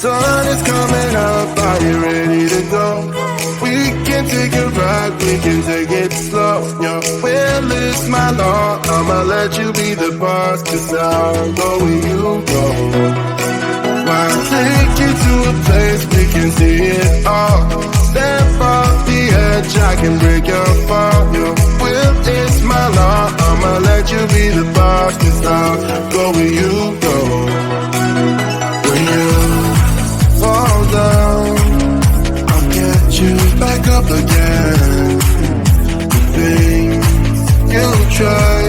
sun is coming up, are you ready to go? We can take a ride, we can take it slow. Your will is my law, I'ma let you be the boss, 'cause I'll go where you go. I'll take you to a place we can see it all. Step off the edge, I can break your fall. Your will is my law, I'ma let you be the boss, 'cause I'll go where you go. When you fall down, I'll get you back up again. The things you try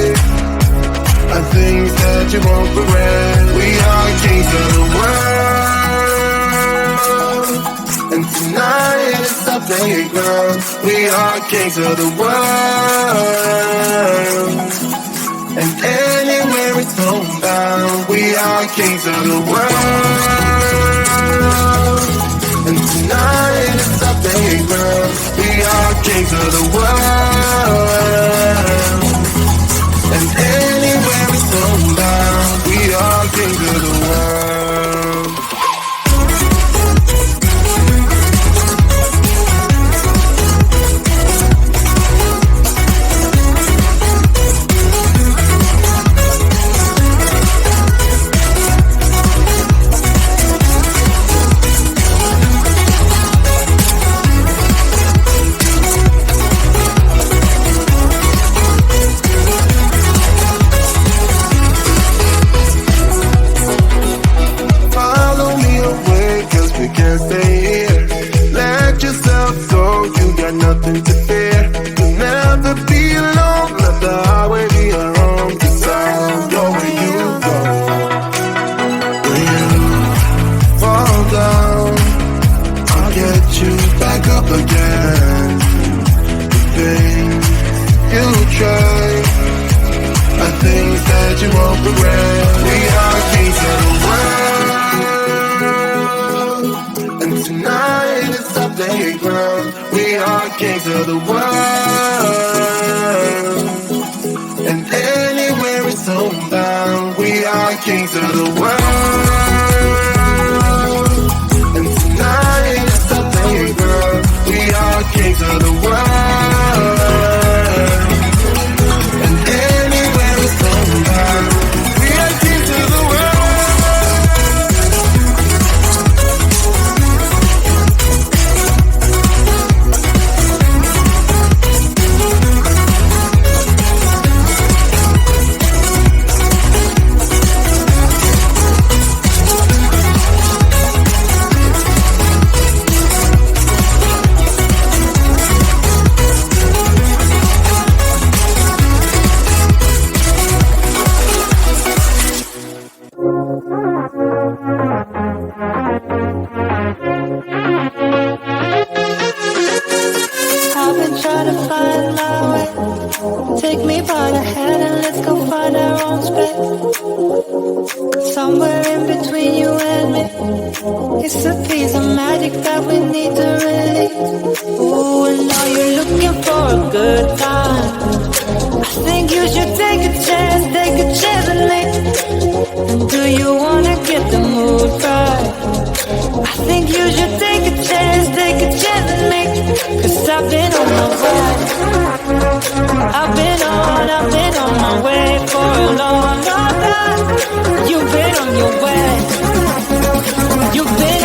are things that you won't regret. We are kings of the world, and tonight is our playground. We are kings of the world, and anywhere it's homebound. We are kings of the world, and tonight is our playground. We are kings of the world, and anywhere it's homebound. We are kings of the world. Nothing to fear. You'll never be alone. Let the highway be your home, 'cause I'll go where you go. When you fall down, I'll get you back up again. The things you try are things that you won't regret. We are kings of the world, and tonight is our playground. We are kings of the world, and anywhere it's homebound. We are kings of the world, and tonight is the playground. We are kings of the world, and anywhere it's homebound. We are kings of the world. Take me by the hand and let's go find our own space. Somewhere in between you and me, it's a piece of magic that we need to release. Ooh, and now you're looking for a good time. I think you should take a chance with me. And do you wanna get the mood right? I think you should take a chance with me. 'Cause I've been on my ride. I've been on my way for a long, long time. You've been on your way. You've been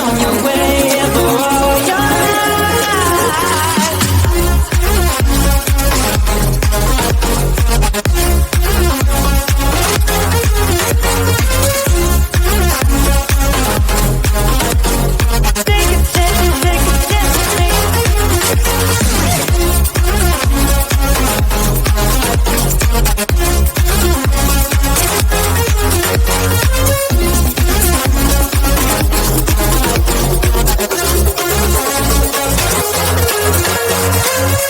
on your way for all your life. Take a chance with me.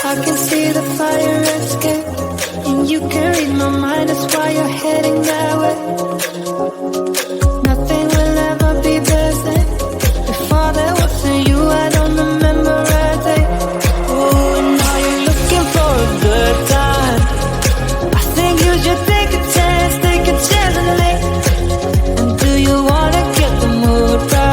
I can see the fire escape, and you can read my mind, that's why you're heading that way. Nothing will ever be the same. Before there wasn't you, I don't remember a day. Oh, and now you're looking for a good time. I think you should take a chance with me. And do you wanna get the mood right?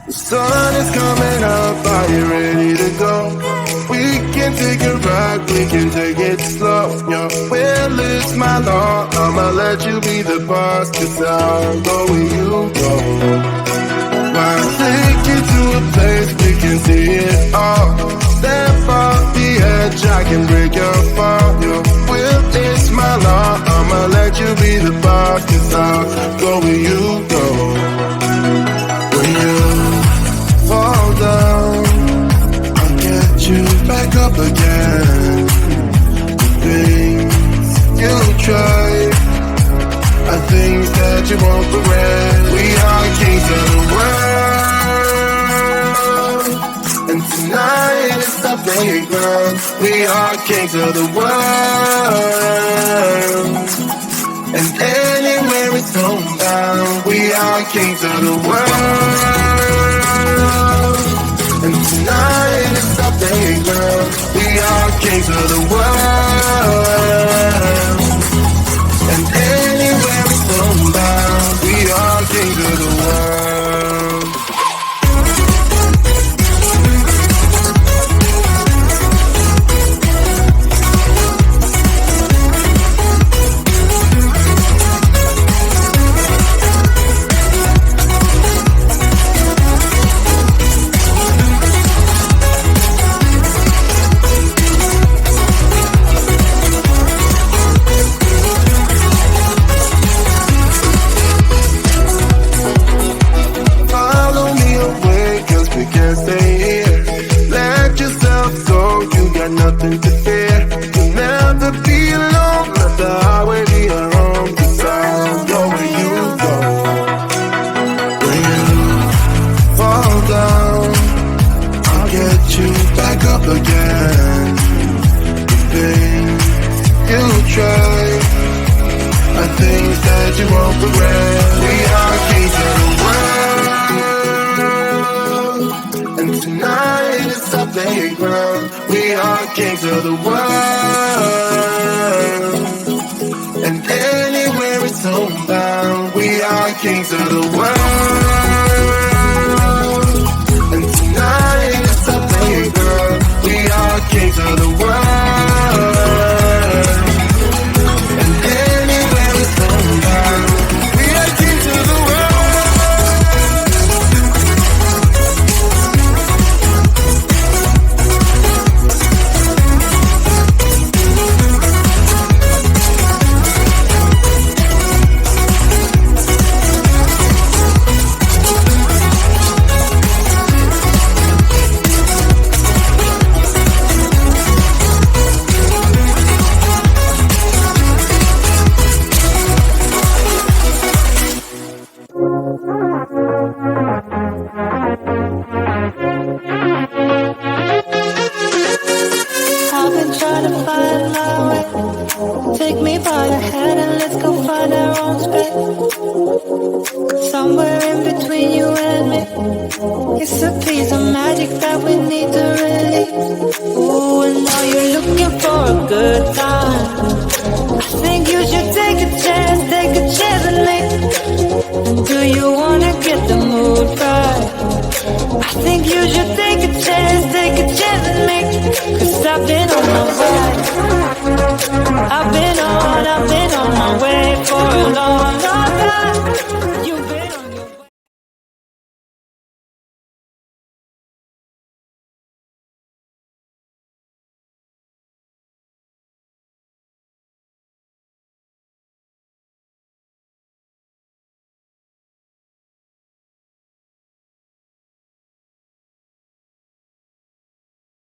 The sun is coming up, are you ready to go? We can take a ride, we can take it slow. Your will is my law, I'ma let you be the boss, 'cause I'll go where you go. I'll take you to a place we can see it all. Step off the edge, I can break your fall. Your will is my law, I'ma let you be the boss, 'cause I'll go where you go. When you fall down, I'll get you back up again. The things you try are things that you won't regret. We are kings of the world, and tonight is the playground. We are kings of the world, and anywhere it's homebound. We are kings of the world, and tonight is the playground. We are kings of the world, and anywhere it's homebound. We are kings of the world. Nothing to fear. You'll never be alone. Let the highway be your home. 'Cause I'll go where you go. When you fall down, I'll get you back up again. The things you try are things that you won't regret. We are kings of the world, and tonight is our playground. We are kings of the world, and anywhere it's homebound. We are kings of the world, and tonight is our playground. We are kings of the world, and anywhere it's homebound. We are kings of the world. I've been trying to find my way. Take me by the hand and let's go find our own space. Somewhere in between you and me, it's a piece of magic that we need to release. Ooh, and now you're looking for a good time. I think you should take a chance with me. Do you wanna get the mood right? I think you should take a chance with me. 'Cause I've been on my way. I've been on my way for a long, long time.